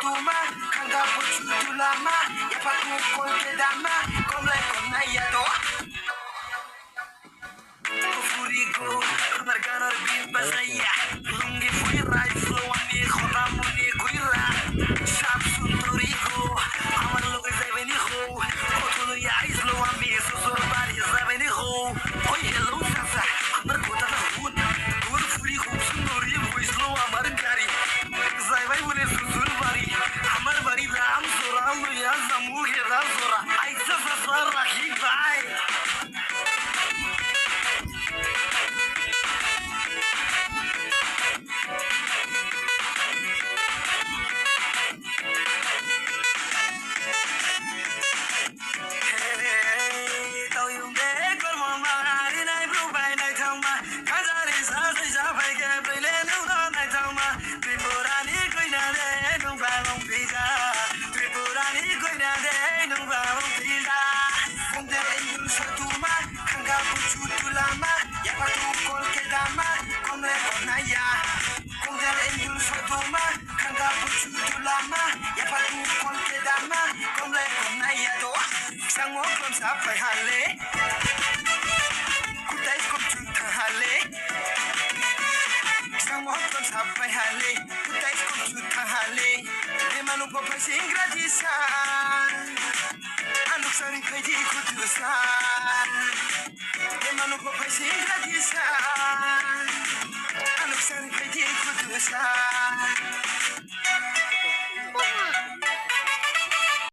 tuma, kanga puchutulama, yapatu kolkedama, komle konayato. Furigo, marganar bin bazaya, lungi fuira, flowani, khotamuni guira, shab sundurigo, amar loge zaveni ho, kotulu ya islo ami, susur bari zaveni ho, oi hello sasa, amar kota hun, gur furigo sunduri voislo amar gari, zavai bole susur bari, amar bari ram zoram ya zamu ge ram zora, aisa sasa rakhi bhai. Sampai hale, kutai koptu hale, semua pun sampai hale, kutai koptu hale. Emanu papa singra disan, anu sari kaji kutusan. Emanu papa singra disan, anu sari kaji kutusan.